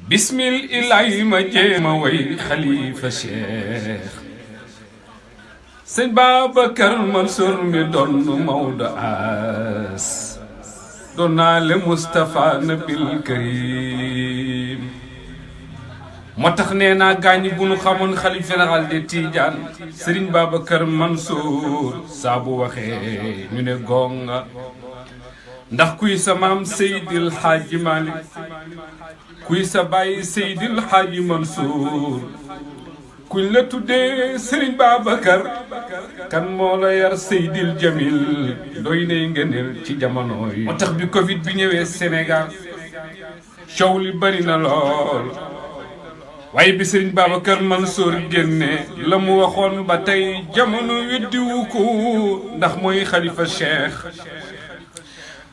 bismil ilahi ma jéema way xalifa cheikh sëñ Babacar Mansour mi doon Maodo as doon naa le Moustapha Nabil Karim moo tax nee naa gaañi bu nu xamoon xalif général de Tidiane Serigne Babacar Mansour saa bu waxee ñu ne gonga ndax kuy sa maam Seydil Hadji Malick kuy sa baay Seydil Hadji Mansour kuñ la tuddee Serigne Babacar kan moo la yar Seydil Jamil doy nay ngëneel ci jamono yi. moo tax bi Covid bi ñëwee Sénégal coow li bari na lool waaye bi Serigne Babacar Mansour génne la mu waxoon ba tey jamono weddiwu ko ndax mooy xalifa cheikh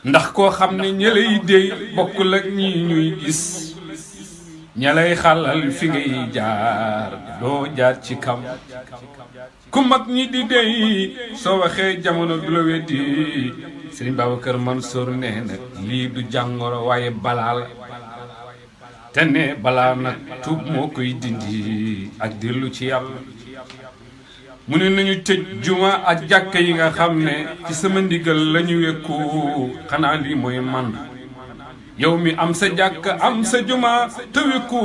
ndax koo xam ne ña lay déy bokkul ak ñi ñuy gis ña lay xàllal fi ngay jaar doo jaar ci kam ku mag ñi di déy soo waxee jamono du la weddi Serigne Babacar Mansour nee na lii du jàngoro waaye balaa la te ne balaa nag tuub moo koy dindi ak dellu ci yàlla mu ne nañu tëj juma ak jàkka yi nga xam ne ci sama ndigal la ñu wekku xanaa lii mooy man yow mi am sa jàkk am sa juma te wekku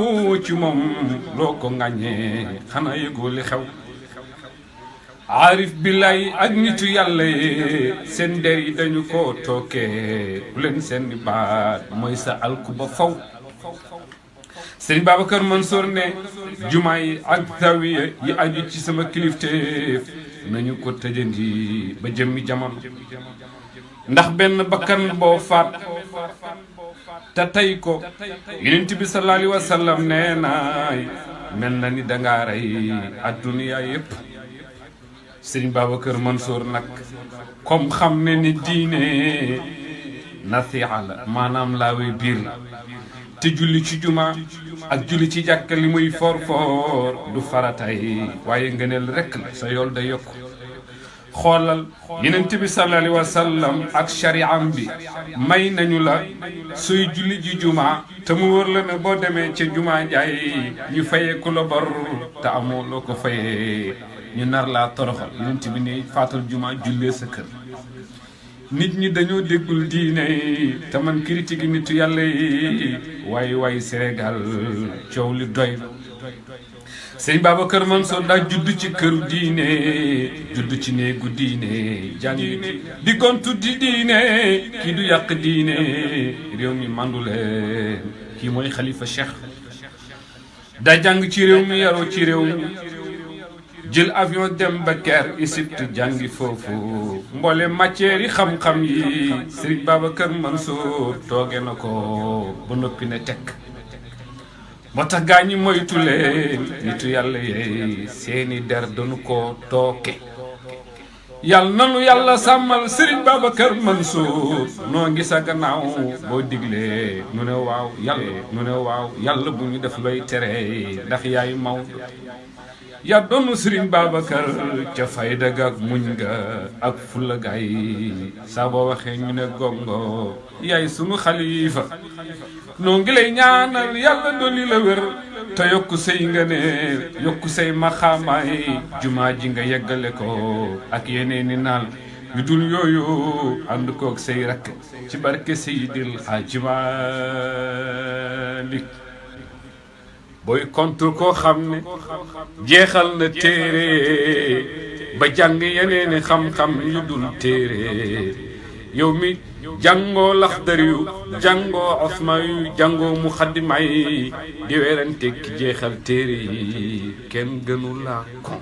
ci moom loo ko ŋàññee xanaa yëgoo li xew aarif billaay ak nitu yàlla yi seen der yi dañu ko tookee bu leen seen baat mooy sa alku ba faw Serigne Babacar Mansour ne jumaa yi ak zawiya yi aju ci sama kilifteef nañu ko tëjandi ba jëmmi jamono ndax benn bakkan boo faat te tey ko Yonent bi sallallahu alayhi wa sallam nee naay mel na ni dangaa rey adduniyaa yépp Serigne Babacar Mansour nag comme xam ne ni diine nasiha la maanaam laawe biir la te julli ci juma ak julli ci jàkka li muy for du faratay waaye ngëneel rekk la sa yool da yokk xoolal Yonent bi sallallahu alayhi wa sallam ak shari'am bi may nañu la sooy julli ji juma te mu wóor la ne boo demee ca juma jaay ñu fayee ku la bor te amoo loo ko fayee ñu nar laa toroxal Yonent bi ne faatal juma jullee sa kër nit ñi dañoo déggul diine te man critique nitu yàlla yi waaye Sénégal coow li doy Serigne Babacar Mansour daa judd ci këru diine judd ci néegu diine jàngi di gontu di diine kii du yàq diine réew mi mandu leen kii mooy xalifa cheikh daa jàng ci réew mi yaroo ci réew mi jël avion dem ba Caire Égypte jàngi foofu mboole matière yi xam-xam yi Serigne Babacar Mansour tooge na ko ba noppi ne tekk moo tax gaa ñi moytu leen nitu yàlla yeey seeni der dañu ko tooke yàlla nanu yàlla sàmmal Serigne Babacar Mansour noo ngi sa gannaaw boo diglee nu ne waaw yàlla bu ñu def looy tere ndax yaay Maodo yaa doonu Serigne Babacar ca fayda ga ak muñ ga ak fulla gaay saa boo waxee ñu ne gongo yaay sunu xalifa noo ngi lay ñaanal yàlla dolli la wér te yokku say ngëneel yokku say maxaamaay jumaa ji nga yeggale ko ak yeneeni naal yu dul yooyu ànd koog say rakk ci barke Seydil Hadji Malick booy contre koo xam ne jeexal na téere ba jàng yeneeni xam-xam yu dul téere yow mi jàngoo Laxdari yu jàngoo Osma yu jàngoo Muxaddima yi di werante ki jeexal téere yi kenn gënu laa ko